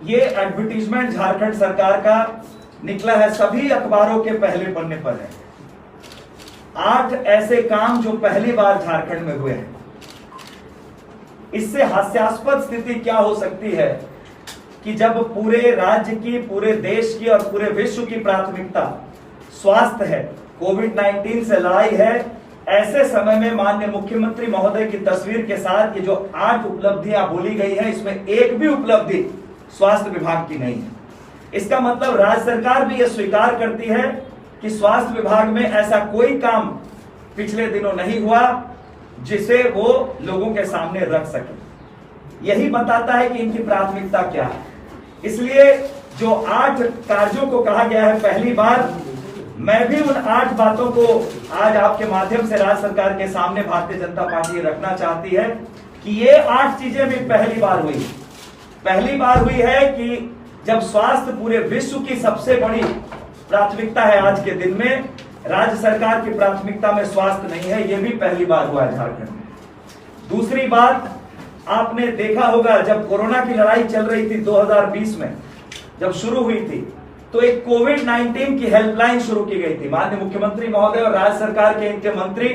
ये एडवर्टीजमेंट झारखंड सरकार का निकला है, सभी अखबारों के पहले पन्ने पर है। 8 ऐसे काम जो पहली बार झारखंड में हुए हैं। इससे हास्यास्पद स्थिति क्या हो सकती है कि जब पूरे राज्य की, पूरे देश की और पूरे विश्व की प्राथमिकता स्वास्थ्य है, कोविड-19 से लड़ाई है, ऐसे समय में माननीय मुख्यमंत्री महोदय की तस्वीर के साथ ये जो 8 उपलब्धियां बोली गई है, इसमें एक भी उपलब्धि स्वास्थ्य विभाग की नहीं है। इसका मतलब राज्य सरकार भी यह स्वीकार करती है कि स्वास्थ्य विभाग में ऐसा कोई काम पिछले दिनों नहीं हुआ जिसे वो लोगों के सामने रख सके। यही बताता है कि इनकी प्राथमिकता क्या है। इसलिए जो 8 कार्यों को कहा गया है पहली बार, मैं भी उन 8 बातों को आज आपके माध्यम से राज्य सरकार के सामने भारतीय जनता पार्टी रखना चाहती है कि ये 8 चीजें भी पहली बार हुई। पहली बार हुई है कि जब स्वास्थ्य पूरे विश्व की सबसे बड़ी प्राथमिकता है, आज के दिन में राज्य सरकार की प्राथमिकता में स्वास्थ्य नहीं है, यह भी पहली बार हुआ है झारखंड में। दूसरी बात, आपने देखा होगा जब कोरोना की लड़ाई चल रही थी 2020 में, जब शुरू हुई थी, तो एक कोविड-19 की हेल्पलाइन शुरू की गई थी। माननीय मुख्यमंत्री महोदय और राज्य सरकार के इनके मंत्री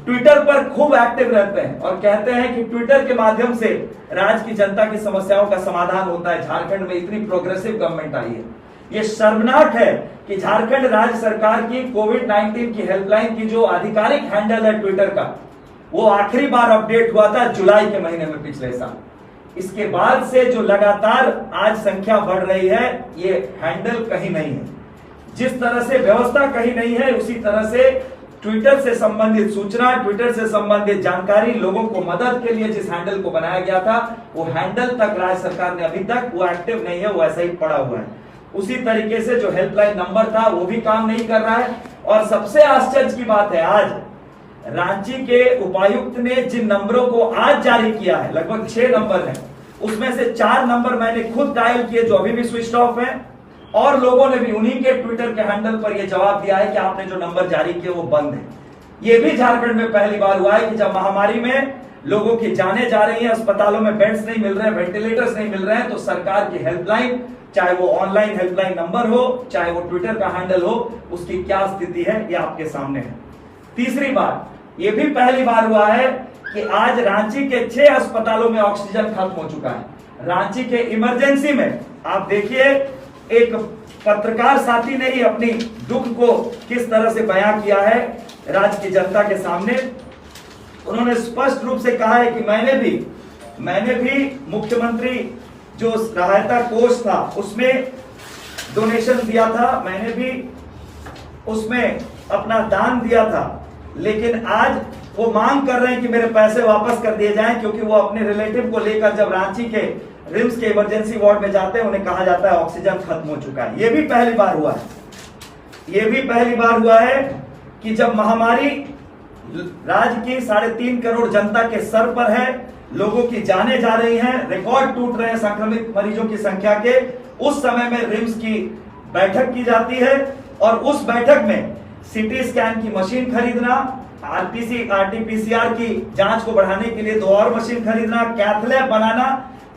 ट्विटर पर खूब एक्टिव रहते हैं और कहते हैं कि ट्विटर के माध्यम से राज्य की जनता की समस्याओं का समाधान होता है। झारखंड में इतनी प्रोग्रेसिव गवर्नमेंट आई है। यह शर्मनाक है कि झारखंड राज्य सरकार की कोविड-19 की हेल्पलाइन की जो आधिकारिक हैंडल है ट्विटर का, वो आखिरी बार अपडेट हुआ था जुलाई के महीने में पिछले साल। इसके बाद से जो लगातार आज संख्या बढ़ रही है, ये हैंडल कहीं नहीं है। जिस तरह से व्यवस्था कहीं नहीं है, उसी तरह से ट्विटर से संबंधित सूचना, ट्विटर से संबंधित जानकारी, लोगों को मदद के लिए जिस हैंडल को बनाया गया था, वो हैंडल तक राज्य सरकार ने अभी तक वो एक्टिव नहीं है, वो ऐसा ही पड़ा हुआ है। उसी तरीके से जो हेल्पलाइन नंबर था वो भी काम नहीं कर रहा है। और सबसे आश्चर्य की बात है, आज रांची के उपायुक्त ने जिन नंबरों को आज जारी किया है, लगभग 6 नंबर है, उसमें से 4 नंबर मैंने खुद डायल किए जो अभी भी स्विच ऑफ है, और लोगों ने भी उन्हीं के ट्विटर के हैंडल पर यह जवाब दिया है कि आपने जो नंबर जारी किए वो बंद है। यह भी झारखंड में पहली बार हुआ है कि जब महामारी में लोगों की जानें जा रही हैं, अस्पतालों में बेड्स नहीं मिल रहे हैं, वेंटिलेटर्स नहीं मिल रहे हैं, तो सरकार की हेल्पलाइन, चाहे वो ऑनलाइन हेल्पलाइन नंबर हो, चाहे वो ट्विटर का हैंडल हो, उसकी क्या स्थिति है ये आपके सामने है। तीसरी बात, ये भी पहली बार हुआ है कि आज रांची के 6 अस्पतालों में ऑक्सीजन खत्म हो चुका है। रांची के इमरजेंसी में आप देखिए, एक पत्रकार साथी ने ही अपनी दुख को किस तरह से बयां किया है राज्य की जनता के सामने। उन्होंने स्पष्ट रूप से कहा है कि मैंने भी मुख्यमंत्री जो सहायता कोष था उसमें डोनेशन दिया था, मैंने भी उसमें अपना दान दिया था, लेकिन आज वो मांग कर रहे हैं कि मेरे पैसे वापस कर दिए जाएं, क्योंकि वो अपने रिलेटिव को लेकर जब रांची के रिम्स के इमरजेंसी वार्ड में जाते हैं, उन्हें कहा जाता है ऑक्सीजन खत्म हो चुका है। ये भी पहली बार हुआ है। ये भी पहली बार हुआ है कि जब महामारी राज्य की 3.5 करोड़ जनता के सर पर है, लोगों की जानें जा रही हैं, रिकॉर्ड टूट रहे हैं संक्रमित मरीजों की संख्या के, उस समय में रिम्स की बैठक की जाती है और उस बैठक में सीटी स्कैन की मशीन खरीदना, आरटीपीसीआर की जांच को बढ़ाने के लिए 2 और मशीन खरीदना, कैथ लैब बनाना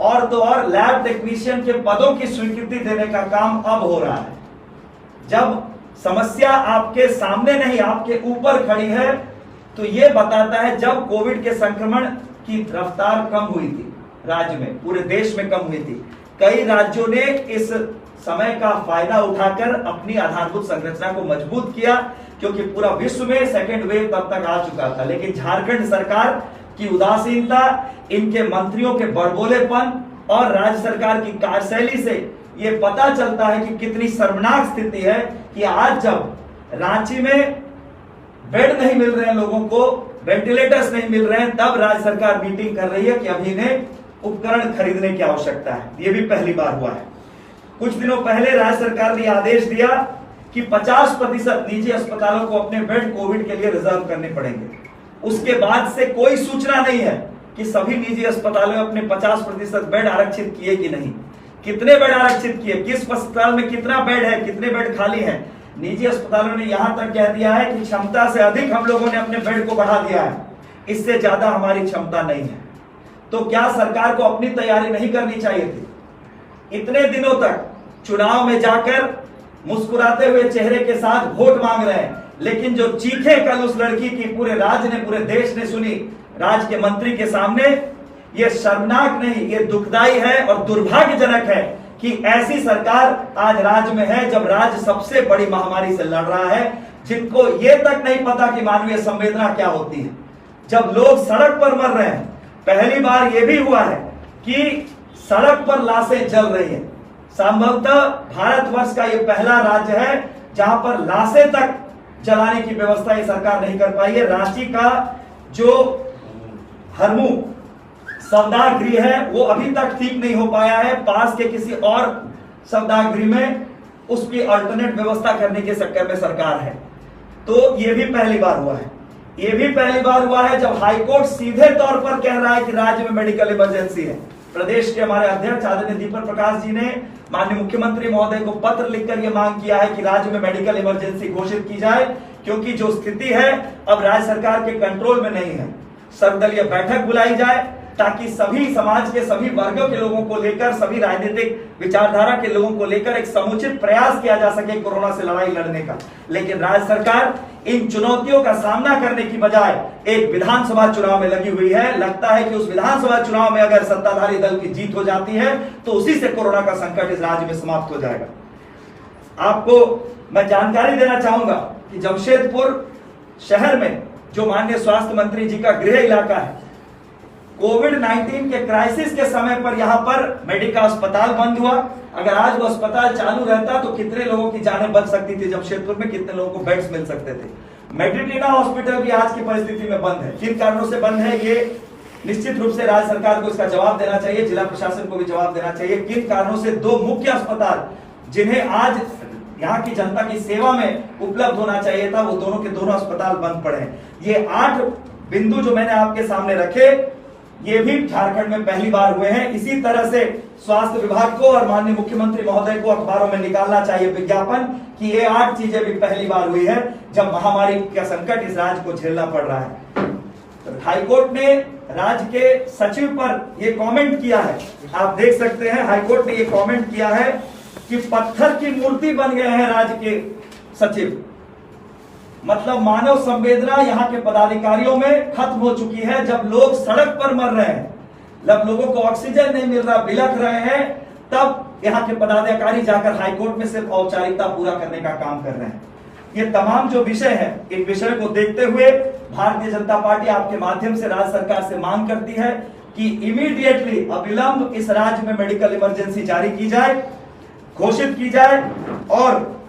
और 2 और लैब टेक्नीशियन के पदों की स्वीकृति देने का काम अब हो रहा है। जब समस्या आपके सामने नहीं, आपके ऊपर खड़ी है, तो यह बताता है जब कोविड के संक्रमण की रफ्तार कम हुई थी राज्य में, पूरे देश में कम हुई थी, कई राज्यों ने इस समय का फायदा उठाकर अपनी आधारभूत संरचना को मजबूत किया, क्योंकि पूरा विश्व में सेकेंड वेव तब तक आ चुका था। लेकिन झारखंड सरकार की उदासीनता, इनके मंत्रियों के बड़बोलेपन और राज्य सरकार की कार्यशैली से यह पता चलता है कि कितनी शर्मनाक स्थिति है कि आज जब रांची में बेड नहीं मिल रहे हैं लोगों को, वेंटिलेटर्स नहीं मिल रहे हैं, तब राज्य सरकार मीटिंग कर रही है कि अभी इन्हें उपकरण खरीदने की आवश्यकता है। यह भी पहली बार हुआ है। कुछ दिनों पहले राज्य सरकार ने आदेश दिया कि 50% निजी अस्पतालों को अपने बेड कोविड के लिए रिजर्व करने पड़ेंगे। उसके बाद से कोई सूचना नहीं है कि सभी निजी अस्पतालों में अपने 50% बेड आरक्षित किए कि नहीं, कितने बेड आरक्षित किए, किस अस्पताल में कितना बेड है, कितने बेड खाली हैं। निजी अस्पतालों ने यहां तक कह दिया है कि क्षमता से अधिक हम लोगों ने अपने बेड को बढ़ा दिया है, इससे ज्यादा हमारी क्षमता नहीं है। तो क्या सरकार को अपनी तैयारी नहीं करनी चाहिए थी? इतने दिनों तक चुनाव में जाकर मुस्कुराते हुए चेहरे के साथ वोट मांग रहे हैं, लेकिन जो चीखे कल उस लड़की की पूरे राज्य ने, पूरे देश ने सुनी राज्य के मंत्री के सामने, ये शर्मनाक नहीं, ये दुखदाई है और दुर्भाग्यजनक है कि ऐसी सरकार आज राज्य में है, जब राज्य सबसे बड़ी महामारी से लड़ रहा है, जिनको ये तक नहीं पता कि मानवीय संवेदना क्या होती है, जब लोग सड़क पर मर रहे हैं। पहली बार यह भी हुआ है कि सड़क पर लाशें जल रही हैं। संभवतः भारतवर्ष का यह पहला राज्य है जहां पर लाशें तक जलाने की व्यवस्था ये सरकार नहीं कर पाई है। रांची का जो हरमू शवदाह गृह है वो अभी तक ठीक नहीं हो पाया है। पास के किसी और शवदाह गृह में उसकी अल्टरनेट व्यवस्था करने के चक्कर में सरकार है। तो ये भी पहली बार हुआ है। ये भी पहली बार हुआ है जब हाईकोर्ट सीधे तौर पर कह रहा है कि राज्य में मेडिकल इमरजेंसी है। प्रदेश के हमारे अध्यक्ष आदरणीय दीपक प्रकाश जी ने माननीय मुख्यमंत्री महोदय को पत्र लिखकर यह मांग किया है कि राज्य में मेडिकल इमरजेंसी घोषित की जाए, क्योंकि जो स्थिति है अब राज्य सरकार के कंट्रोल में नहीं है। सर्वदलीय बैठक बुलाई जाए ताकि सभी समाज के सभी वर्गों के लोगों को लेकर, सभी राजनीतिक विचारधारा के लोगों को लेकर एक समुचित प्रयास किया जा सके कोरोना से लड़ाई लड़ने का। लेकिन राज्य सरकार इन चुनौतियों का सामना करने की बजाय एक विधानसभा चुनाव में लगी हुई है। लगता है कि उस विधानसभा चुनाव में अगर सत्ताधारी दल की जीत हो जाती है तो उसी से कोरोना का संकट इस राज्य में समाप्त हो जाएगा। आपको मैं जानकारी देना चाहूंगा कि जमशेदपुर शहर में जो माननीय स्वास्थ्य मंत्री जी का गृह इलाका है, कोविड-19 के क्राइसिस के समय पर यहां पर मेडिकल अस्पताल बंद हुआ। अगर आज वो अस्पताल चालू रहता तो कितने लोगों की जानें बच सकती थी, जमशेदपुर में कितने लोगों को बेड्स मिल सकते थे। मेडिट्रीना हॉस्पिटल भी आज की परिस्थिति में बंद है। किन कारणों से बंद है, ये निश्चित रूप से राज्य सरकार को इसका जवाब देना चाहिए, जिला प्रशासन को भी जवाब देना चाहिए। किन कारणों से दो मुख्य अस्पताल जिन्हें आज यहाँ की जनता की सेवा में उपलब्ध होना चाहिए था, वो दोनों के दोनों अस्पताल बंद पड़े हैं। ये 8 बिंदु जो मैंने आपके सामने रखे, ये भी झारखंड में पहली बार हुए हैं। इसी तरह से स्वास्थ्य विभाग को और माननीय मुख्यमंत्री महोदय को अखबारों में निकालना चाहिए विज्ञापन कि ये 8 चीजें भी पहली बार हुई है जब महामारी का संकट इस राज्य को झेलना पड़ रहा है। तो हाईकोर्ट ने राज्य के सचिव पर यह कमेंट किया है, आप देख सकते हैं। हाईकोर्ट ने यह कमेंट किया है कि पत्थर की मूर्ति बन गए हैं राज्य के सचिव। मतलब मानव संवेदना यहाँ के पदाधिकारियों में खत्म हो चुकी है। जब लोग सड़क पर मर रहे हैं, जब लोगों को ऑक्सीजन नहीं मिल रहा, बिलख रहे हैं, तब यहाँ के पदाधिकारी जाकर हाईकोर्ट में सिर्फ औपचारिकता पूरा करने का काम कर रहे हैं। ये तमाम जो विषय है, इन विषय को देखते हुए भारतीय जनता पार्टी आपके माध्यम से राज्य सरकार से मांग करती है कि इमीडिएटली अविलंब इस राज्य में मेडिकल इमरजेंसी जारी की जाए, घोषित की जाए और